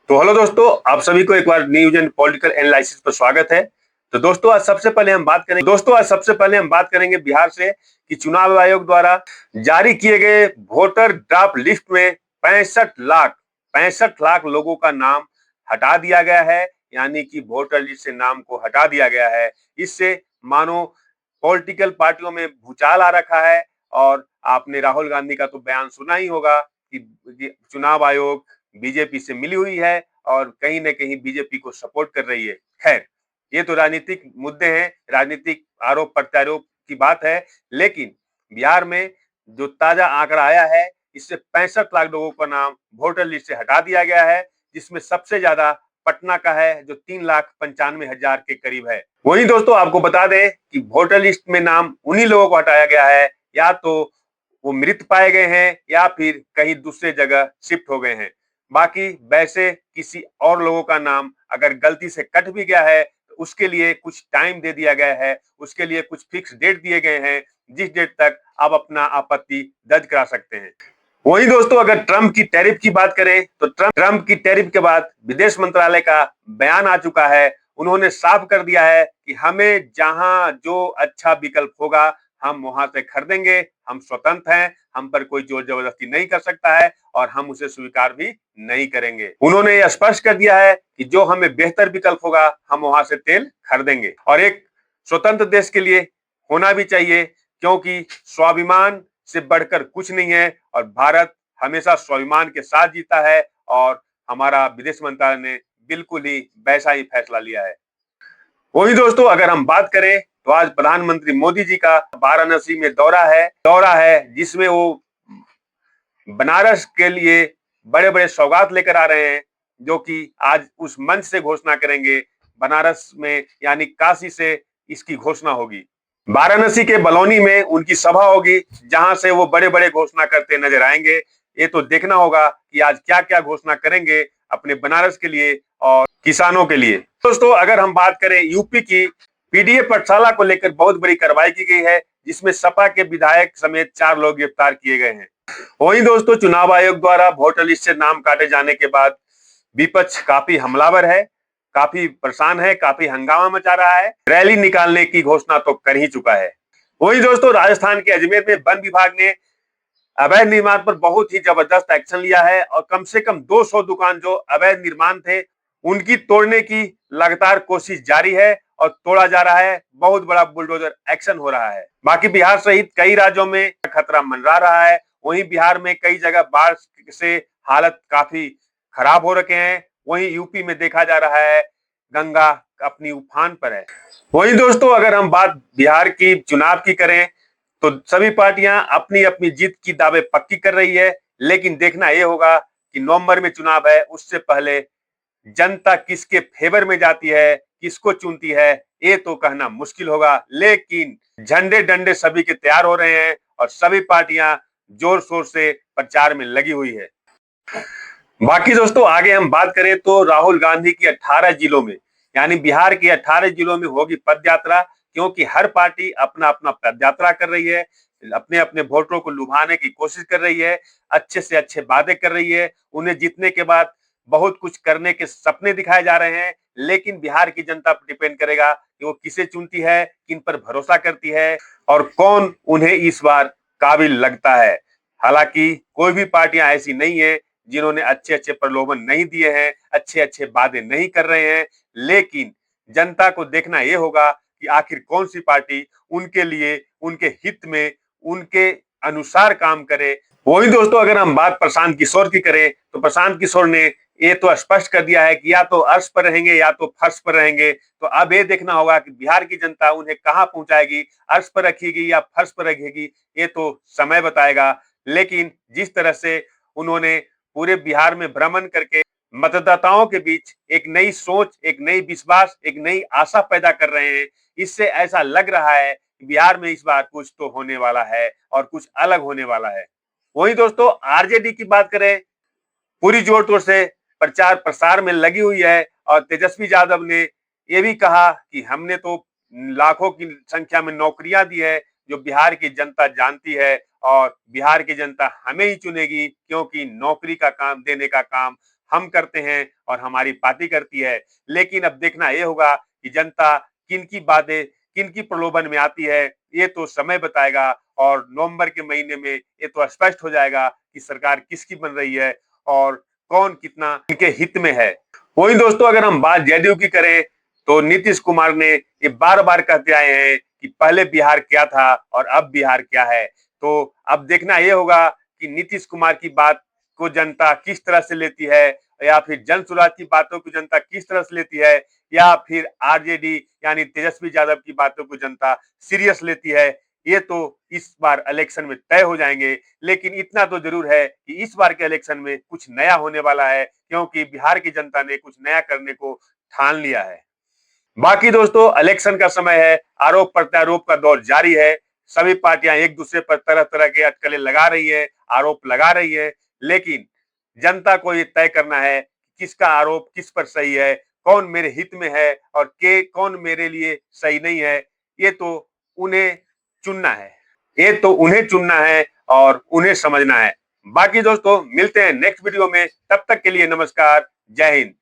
तो हेलो दोस्तों, आप सभी को एक बार न्यूज एंड पॉलिटिकल एनालिसिस पर स्वागत है। तो दोस्तों आज सबसे पहले हम बात करेंगे बिहार से कि चुनाव आयोग द्वारा जारी किए गए वोटर ड्राफ्ट लिस्ट में 65 लाख लोगों का नाम हटा दिया गया है। यानी कि वोटर लिस्ट से नाम को हटा दिया गया है। इससे मानो पॉलिटिकल पार्टियों में भूचाल आ रखा है। और आपने राहुल गांधी का तो बयान सुना ही होगा कि चुनाव आयोग बीजेपी से मिली हुई है और कहीं न कहीं बीजेपी को सपोर्ट कर रही है। खैर, ये तो राजनीतिक मुद्दे हैं, राजनीतिक आरोप प्रत्यारोप की बात है। लेकिन बिहार में जो ताजा आंकड़ा आया है, इससे 65 लाख लोगों का नाम वोटर लिस्ट से हटा दिया गया है, जिसमें सबसे ज्यादा पटना का है जो 3,95,000 के करीब है। वहीं दोस्तों आपको बता दें कि वोटर लिस्ट में नाम उन्हीं लोगों को हटाया गया है, या तो वो मृत पाए गए हैं या फिर कहीं दूसरे जगह शिफ्ट हो गए हैं। बाकी वैसे किसी और लोगों का नाम अगर गलती से कट भी गया है तो उसके लिए कुछ टाइम दे दिया गया है, उसके लिए कुछ फिक्स डेट दिए गए हैं, जिस डेट तक आप अपना आपत्ति दर्ज करा सकते हैं। वहीं दोस्तों अगर ट्रंप की टैरिफ की बात करें तो ट्रंप की टैरिफ के बाद विदेश मंत्रालय का बयान आ चुका है। उन्होंने साफ कर दिया है कि हमें जहां जो अच्छा विकल्प होगा हम वहां से खरीदेंगे। हम स्वतंत्र हैं, हम पर कोई जोर जबरदस्ती नहीं कर सकता है और हम उसे स्वीकार भी नहीं करेंगे। उन्होंने यह स्पष्ट कर दिया है कि जो हमें बेहतर विकल्प होगा हम वहां से तेल खरीदेंगे। और एक स्वतंत्र देश के लिए होना भी चाहिए, क्योंकि स्वाभिमान से बढ़कर कुछ नहीं है और भारत हमेशा स्वाभिमान के साथ जीता है। और हमारा विदेश मंत्रालय ने बिल्कुल ही वैसा ही फैसला लिया है। वही दोस्तों अगर हम बात करें तो आज प्रधानमंत्री मोदी जी का वाराणसी में दौरा है जिसमें वो बनारस के लिए बड़े बड़े सौगात लेकर आ रहे हैं, जो कि आज उस मंच से घोषणा करेंगे। बनारस में यानी काशी से इसकी घोषणा होगी। वाराणसी के बलौनी में उनकी सभा होगी, जहां से वो बड़े बड़े घोषणा करते नजर आएंगे। ये तो देखना होगा कि आज क्या क्या घोषणा करेंगे अपने बनारस के लिए और किसानों के लिए। दोस्तों अगर हम बात करें यूपी की, पीडीए पाठशाला को लेकर बहुत बड़ी कार्रवाई की गई है, जिसमें सपा के विधायक समेत 4 लोग गिरफ्तार किए गए हैं। वहीं दोस्तों चुनाव आयोग द्वारा वोटर लिस्ट से नाम काटे जाने के बाद विपक्ष काफी हमलावर है, काफी परेशान है, काफी हंगामा मचा रहा है। रैली निकालने की घोषणा तो कर ही चुका है। वहीं दोस्तों राजस्थान के अजमेर में वन विभाग ने अवैध निर्माण पर बहुत ही जबरदस्त एक्शन लिया है और कम से कम 200 दुकान जो अवैध निर्माण थे उनकी तोड़ने की लगातार कोशिश जारी है और तोड़ा जा रहा है। बहुत बड़ा बुलडोजर एक्शन हो रहा है। बाकी बिहार सहित कई राज्यों में खतरा मंडरा रहा है। वहीं बिहार में कई जगह बाढ़ से हालत काफी खराब हो रखे हैं। वहीं यूपी में देखा जा रहा है गंगा अपनी उफान पर है। वहीं दोस्तों अगर हम बात बिहार की चुनाव की करें तो सभी पार्टियां अपनी अपनी जीत की दावे पक्की कर रही है। लेकिन देखना यह होगा कि नवंबर में चुनाव है, उससे पहले जनता किसके फेवर में जाती है, किसको चुनती है, ये तो कहना मुश्किल होगा। लेकिन झंडे डंडे सभी के तैयार हो रहे हैं और सभी पार्टियां जोर शोर से प्रचार में लगी हुई है। बाकी दोस्तों आगे हम बात करें तो राहुल गांधी की 18 जिलों में यानी बिहार के 18 जिलों में होगी पदयात्रा, क्योंकि हर पार्टी अपना अपना पदयात्रा कर रही है, अपने अपने वोटरों को लुभाने की कोशिश कर रही है, अच्छे से अच्छे वादे कर रही है। उन्हें जीतने के बाद बहुत कुछ करने के सपने दिखाए जा रहे हैं। लेकिन बिहार की जनता पर डिपेंड करेगा कि वो किसे चुनती है, किन पर भरोसा करती है और कौन उन्हें इस बार काबिल लगता है। हालांकि कोई भी पार्टियां ऐसी नहीं है जिन्होंने अच्छे अच्छे प्रलोभन नहीं दिए हैं, अच्छे अच्छे वादे नहीं कर रहे हैं। लेकिन जनता को देखना यह होगा कि आखिर कौन सी पार्टी उनके लिए, उनके हित में, उनके अनुसार काम करे। वही दोस्तों अगर हम बात प्रशांत किशोर की करें तो प्रशांत किशोर ने ये तो स्पष्ट कर दिया है कि या तो अर्श पर रहेंगे या तो फर्श पर रहेंगे। तो अब ये देखना होगा कि बिहार की जनता उन्हें कहां पहुंचाएगी, अर्श पर रखेगी या फर्श पर रखेगी, ये तो समय बताएगा। लेकिन जिस तरह से उन्होंने पूरे बिहार में भ्रमण करके मतदाताओं के बीच एक नई सोच, एक नई विश्वास, एक नई आशा पैदा कर रहे हैं, इससे ऐसा लग रहा है कि बिहार में इस बार कुछ तो होने वाला है और कुछ अलग होने वाला है। वहीं दोस्तों आरजेडी की बात करें, पूरी जोर तोड़ से प्रचार प्रसार में लगी हुई है और तेजस्वी यादव ने यह भी कहा कि हमने तो लाखों की संख्या में नौकरियां दी है जो बिहार की जनता जानती है और बिहार की जनता हमें ही चुनेगी, क्योंकि नौकरी का काम देने का काम हम करते हैं और हमारी पार्टी करती है। लेकिन अब देखना ये होगा कि जनता किनकी बातें, किनकी प्रलोभन में आती है, ये तो समय बताएगा और नवंबर के महीने में ये तो स्पष्ट हो जाएगा कि सरकार किसकी बन रही है और कौन कितना इनके हित में है। वहीं दोस्तों अगर हम बात जदयू की करें तो नीतीश कुमार ने ये बार-बार कहते आए हैं कि पहले बिहार क्या था और अब बिहार क्या है। तो अब देखना ये होगा कि नीतीश कुमार की बात को जनता किस तरह से लेती है या फिर जन सुराज की बातों को जनता किस तरह से लेती है या फिर आरजेडी यानी तेजस्वी यादव की बातों को जनता सीरियस लेती है। ये तो इस बार इलेक्शन में तय हो जाएंगे। लेकिन इतना तो जरूर है कि इस बार के इलेक्शन में कुछ नया होने वाला है, क्योंकि बिहार की जनता ने कुछ नया करने को ठान लिया है। बाकी दोस्तों इलेक्शन का समय है, आरोप प्रत्यारोप का दौर जारी है। सभी पार्टियां एक दूसरे पर तरह तरह के अटकलें लगा रही है, आरोप लगा रही है। लेकिन जनता को ये तय करना है किसका आरोप किस पर सही है, कौन मेरे हित में है और के कौन मेरे लिए सही नहीं है। ये तो उन्हें चुनना है, ये तो उन्हें चुनना है और उन्हें समझना है। बाकी दोस्तों मिलते हैं नेक्स्ट वीडियो में, तब तक के लिए नमस्कार, जय हिंद।